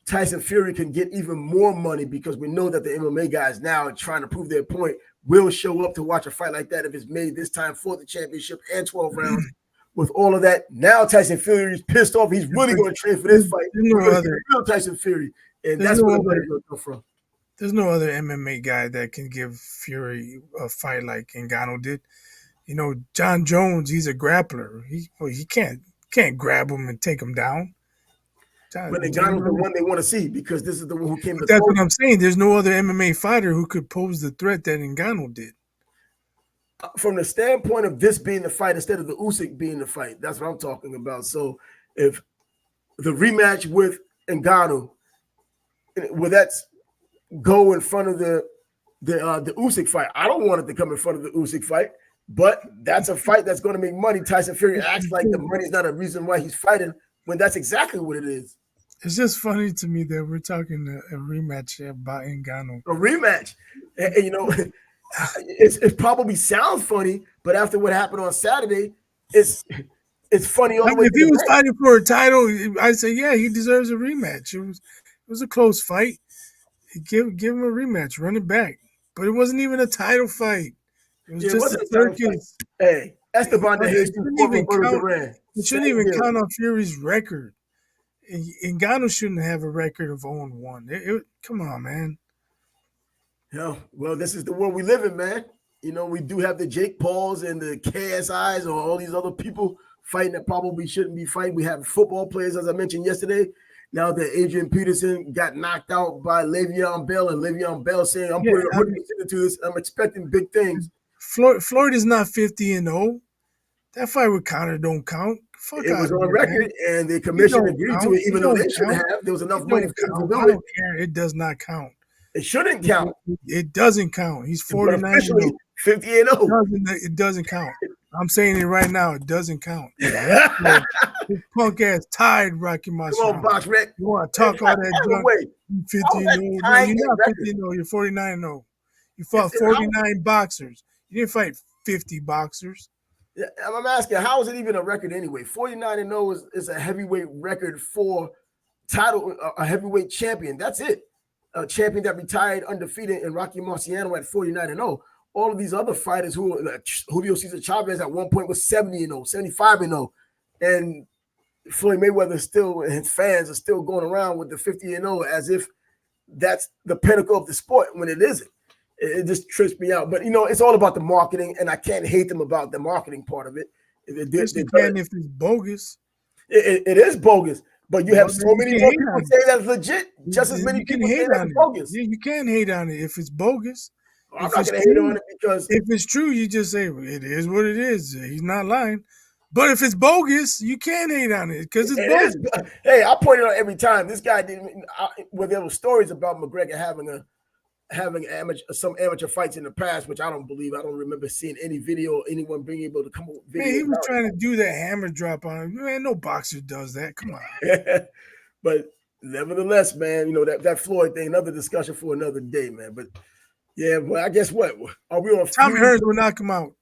Tyson Fury can get even more money, because we know that the MMA guys now are trying to prove their point, will show up to watch a fight like that if it's made this time for the championship and 12 rounds. With all of that, now Tyson Fury is pissed off. He's really going to train for this fight. There's no other real Tyson Fury, and that's where the money's going to come from. There's no other MMA guy that can give Fury a fight like Ngannou did. You know, John Jones, he's a grappler. He can't grab him and take him down. But Ngannou's the one they want to see, because this is the one who came. That's what I'm saying. There's no other MMA fighter who could pose the threat that Ngannou did. From the standpoint of this being the fight instead of the Usyk being the fight, that's what I'm talking about. So if the rematch with Ngannou, will that go in front of the Usyk fight? I don't want it to come in front of the Usyk fight, but that's a fight that's going to make money. Tyson Fury acts like the money's not a reason why he's fighting, when that's exactly what it is. It's just funny to me that we're talking a rematch about Ngannou. A rematch. And you know, it probably sounds funny, but after what happened on Saturday, it's funny all the way. If he was fighting for a title, I'd say, yeah, he deserves a rematch. It was a close fight. Give him a rematch, run it back. But it wasn't even a title fight. It was just a circus. Hey, Esteban de Jesus. It shouldn't even count on Fury's record. Ngannou shouldn't have a record of 0-1. Come on, man. Yeah, well, this is the world we live in, man. You know, we do have the Jake Pauls and the KSIs or all these other people fighting that probably shouldn't be fighting. We have football players, as I mentioned yesterday. Now that Adrian Peterson got knocked out by Le'Veon Bell, and Le'Veon Bell saying, I'm putting 100% to this. I'm expecting big things. Floyd is not 50-0. That fight with Conor don't count. It was on record, and the commission agreed to it, even though they shouldn't have. There was enough money for them to do it. I don't care. It does not count. It shouldn't count. It doesn't count. He's 49-0. 50-0. It doesn't count. I'm saying it right now. It doesn't count. His punk ass tied Rocky Marciano. Come on, Box Rick. You want to talk all that junk? 50-0. No, you're not 50-0. You're 49-0. You fought 49 boxers. You didn't fight 50 boxers. Yeah, I'm asking, how is it even a record anyway? 49-0 is a heavyweight record for title, a heavyweight champion. That's it. A champion that retired undefeated, and Rocky Marciano at 49-0. All of these other fighters who, like Julio Cesar Chavez at one point was 70-0, 75-0. And Floyd Mayweather still, and his fans are still going around with the 50-0 as if that's the pinnacle of the sport, when it isn't. It just trips me out. But, you know, it's all about the marketing, and I can't hate them about the marketing part of it. If it's bogus. It is bogus. But you have so many more people say that's legit. Just as many people say that's bogus. Yeah, you can't hate on it if it's bogus. I'm not going to hate on it, because if it's true, you just say, well, it is what it is. He's not lying. But if it's bogus, you can't hate on it because it's bogus. Hey, I point it out every time. This guy didn't. Where there were stories about McGregor having some amateur fights in the past, which I don't believe. I don't remember seeing any video, anyone being able to come up with video. Man, he was trying to do that hammer drop on him. Man, no boxer does that. Come on. But nevertheless, man, you know, that Floyd thing, another discussion for another day, man. But yeah, well, I guess what? Are we on? Tommy Hearns would knock him out.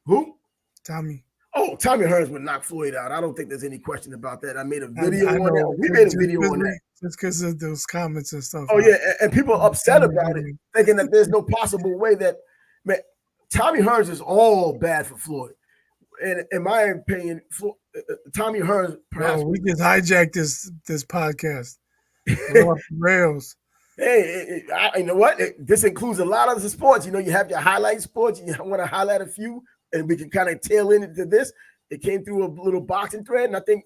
Who? Tommy. Oh, Tommy Hearns would knock Floyd out. I don't think there's any question about that. I made a video on that. We made a video on that. Just because of those comments and stuff. Oh, yeah, and people are upset about it, thinking that there's no possible way that, man, Tommy Hearns is all bad for Floyd. And in my opinion, Tommy Hearns, perhaps. We just hijacked this podcast. We're off the rails. Hey, you know what? This includes a lot of the sports. You know, you have your highlight sports. You want to highlight a few, and we can kind of tail into this. It came through a little boxing thread, and I think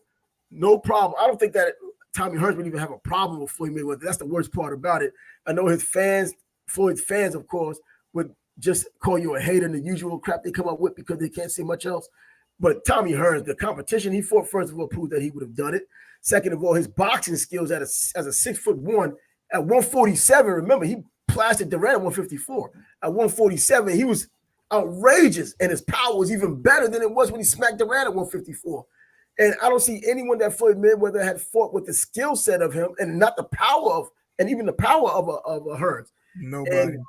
no problem. I don't think that Tommy Hearns would even have a problem with Floyd Mayweather. That's the worst part about it. I know his fans, Floyd's fans, of course, would just call you a hater and the usual crap they come up with because they can't say much else. But Tommy Hearns, the competition he fought, first of all, proved that he would have done it. Second of all, his boxing skills as a 6'1" at 147. Remember, he plastered Durant at 154. At 147, he was outrageous, and his power was even better than it was when he smacked Durant at 154. And I don't see anyone that Floyd Mayweather had fought with the skill set of him and not the power of, and even the power of a Hearns. Nobody. And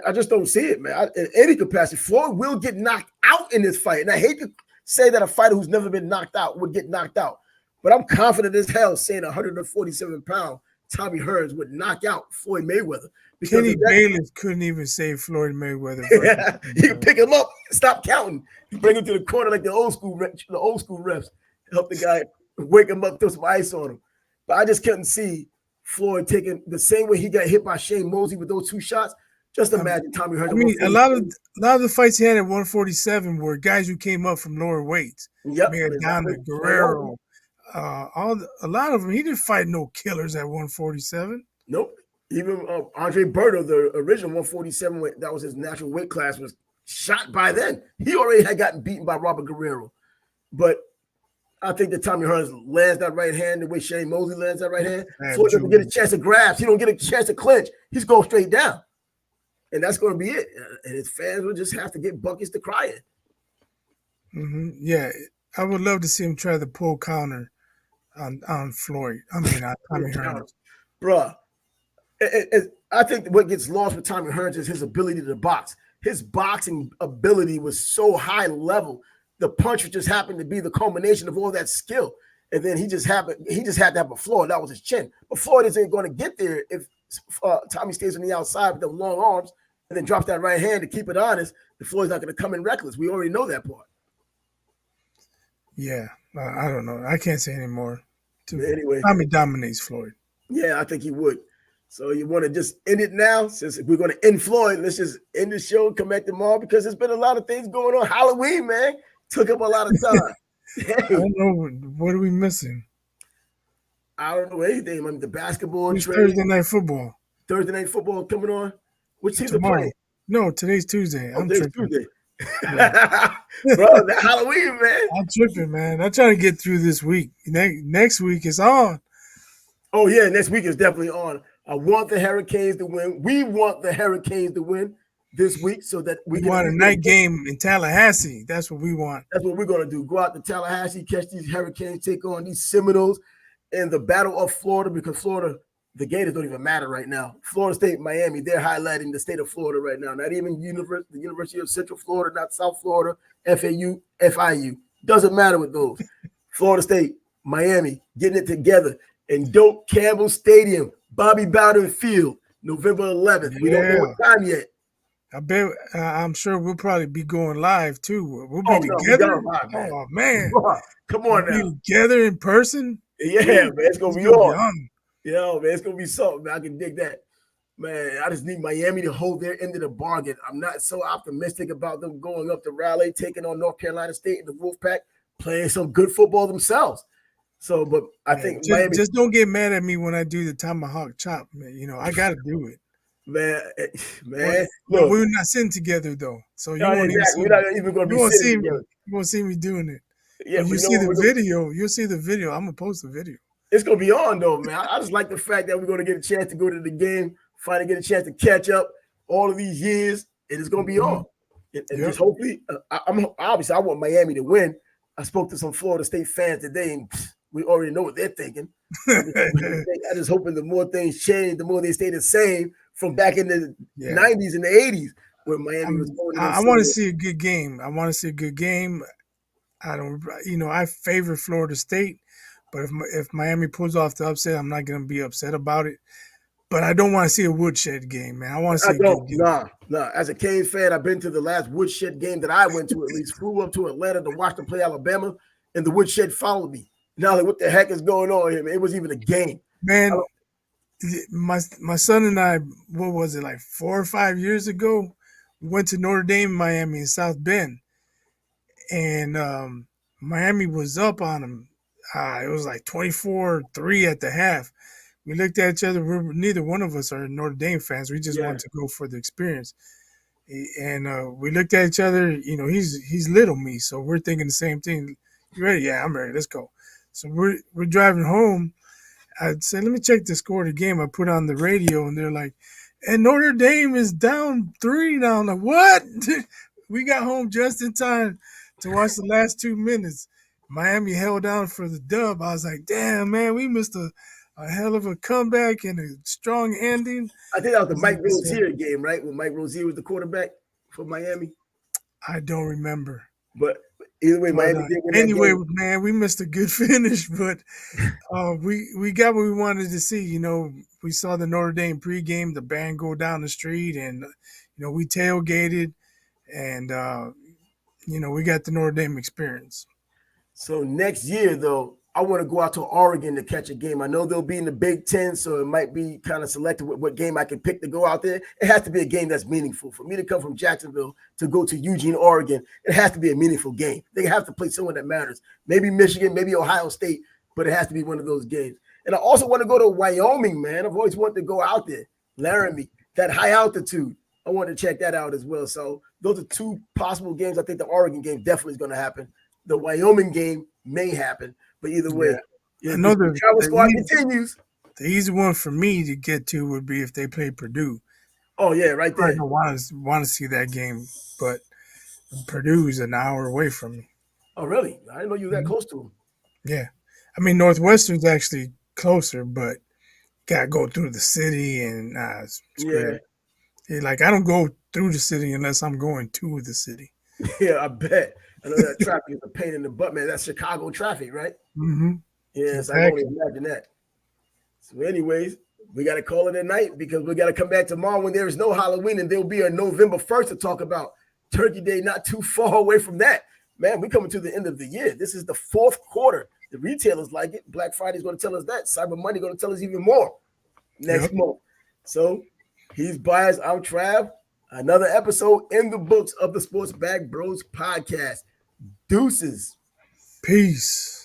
I just don't see it, man. In any capacity, Floyd will get knocked out in this fight. And I hate to say that a fighter who's never been knocked out would get knocked out, but I'm confident as hell saying 147-pound Tommy Hearns would knock out Floyd Mayweather. Kenny Bayless couldn't even save Floyd Mayweather. Yeah, you can pick him up, stop counting, bring him to the corner like the old school refs, help the guy, wake him up, throw some ice on him. But I just couldn't see Floyd taking the same way he got hit by Shane Mosley with those 2 shots. Just imagine Tommy Hearns. I mean, a lot of the fights he had at 147 were guys who came up from lower weights. Yep, Maradona, Guerrero, a lot of them. He didn't fight no killers at 147. Nope. Even Andre Berto, the original 147, that was his natural weight class, was shot by then. He already had gotten beaten by Robert Guerrero. But I think that Tommy Hearns lands that right hand the way Shane Mosley lands that right hand. Floyd doesn't get a chance to grasp. He don't get a chance to clinch. He's going straight down. And that's going to be it. And his fans will just have to get buckets to cry in. Mm-hmm. Yeah, I would love to see him try the pull counter on Floyd. I mean, Tommy Hearns. Bruh, I think what gets lost with Tommy Hearns is his ability to box. His boxing ability was so high level. The punch just happened to be the culmination of all that skill. And then he just had to have a floor. That was his chin. But Floyd isn't going to get there if Tommy stays on the outside with the long arms and then drops that right hand to keep it honest. The Floyd's not going to come in reckless. We already know that part. Yeah, I don't know. I can't say anymore. Anyway, Tommy dominates Floyd. Yeah, I think he would. So you want to just end it now? Since we're going to end Floyd, let's just end the show and come back tomorrow because there's been a lot of things going on. Halloween, man, took up a lot of time. I don't know. What are we missing? I don't know anything. I mean, the basketball. Thursday night football. Thursday night football coming on. Which teams are playing? No, today's Tuesday. I'm tripping. Tuesday. Yeah. Bro, that Halloween, man. I'm tripping, man. I'm trying to get through this week. Next week is on. Oh, yeah, next week is definitely on. I want the Hurricanes to win. We want the Hurricanes to win this week so that we want a night game in Tallahassee. That's what we want. That's what we're going to do. Go out to Tallahassee, catch these Hurricanes, take on these Seminoles in the Battle of Florida because Florida, the Gators don't even matter right now. Florida State, Miami, they're highlighting the state of Florida right now. Not even the University of Central Florida, not South Florida, FAU, FIU. Doesn't matter with those. Florida State, Miami, getting it together. And Doak Campbell Stadium, Bobby Bowden Field, November 11th. We don't know what time yet. I bet I'm sure we'll probably be going live too. We'll be together. Oh man, come on now, be together in person. Yeah, man, it's gonna be on. Yeah, man, it's gonna be something. Man. I can dig that. Man, I just need Miami to hold their end of the bargain. I'm not so optimistic about them going up to Raleigh, taking on North Carolina State and the Wolfpack, playing some good football themselves. So, but I think Miami just don't get mad at me when I do the tomahawk chop, man. You know, I got to do it. Man. Look, we're not sitting together though, so you won't we're not even going to be sitting together. You won't see me doing it. Yeah, you see the video. You'll see the video. I'm gonna post the video. It's gonna be on though, man. I just like the fact that we're gonna get a chance to go to the game, finally get a chance to catch up all of these years, and it's gonna be on. And just hopefully, I'm obviously I want Miami to win. I spoke to some Florida State fans today, and we already know what they're thinking. I just hoping the more things change, the more they stay the same from back in the 90s and the 80s where Miami was going. I want to see a good game. I don't, I favor Florida State, but if Miami pulls off the upset, I'm not going to be upset about it. But I don't want to see a woodshed game, man. I want to see a good game. Nah. As a Canes fan, I've been to the last woodshed game that I went to. At least flew up to Atlanta to watch them play Alabama, and the woodshed followed me. Now, like, what the heck is going on here, man? It was even a game, man. my son and I, what was it, like 4 or 5 years ago? We went to Notre Dame, Miami, in South Bend, and Miami was up on them. It was like 24-3 at the half. We looked at each other. Neither one of us are Notre Dame fans. We just Yeah. wanted to go for the experience. And we looked at each other. You know, he's little me, so we're thinking the same thing. You ready? Yeah, I'm ready. Let's go. So we're driving home. I said, let me check the score of the game. I put on the radio, and they're like, and Notre Dame is down 3 now. I'm like, what? We got home just in time to watch the last 2 minutes. Miami held down for the dub. I was like, damn, man, we missed a hell of a comeback and a strong ending. I think that was I the was like, Mike "So, Rozier game, right? When Mike Rozier was the quarterback for Miami. I don't remember. But either way, But Miami did win that anyway, game. man, we missed a good finish, but we got what we wanted to see. You know, we saw the Notre Dame pregame, the band go down the street, and we tailgated, and we got the Notre Dame experience. So next year, though, I want to go out to Oregon to catch a game. I know they'll be in the Big Ten, so it might be kind of selective with what game I can pick to go out there. It has to be a game that's meaningful. For me to come from Jacksonville to go to Eugene, Oregon, it has to be a meaningful game. They have to play someone that matters. Maybe Michigan, maybe Ohio State, but it has to be one of those games. And I also want to go to Wyoming, man. I've always wanted to go out there, Laramie, that high altitude. I want to check that out as well. So those are two possible games. I think the Oregon game definitely is going to happen. The Wyoming game may happen, but either Yeah, way, yeah, I know this travel squad continues. the easy one for me to get to would be if they play Purdue. Oh yeah, right I there. don't want to see that game, but Purdue's an hour away from me. Oh really? I didn't know you were that Mhm. close to him. Yeah, I mean Northwestern's actually closer, but gotta go through the city, and screw Yeah, that. Yeah, like I don't go through the city unless I'm going to the city. yeah, I bet. I know that traffic is a pain in the butt, man. That's Chicago traffic, right? Hmm. Yes, I can only Exactly. imagine that. So, anyways, we got to call it a night because we got to come back tomorrow when there is no Halloween, and there'll be a November 1st to talk about Turkey Day. Not too far away from that, man. We're coming to the end of the year. This is the fourth quarter. The retailers like it. Black Friday is going to tell us that. Cyber Monday going to tell us even more next Yep. month. So he's Bias. I'm Trav. Another episode in the books of the Sports Bag Bros podcast. Deuces. Peace.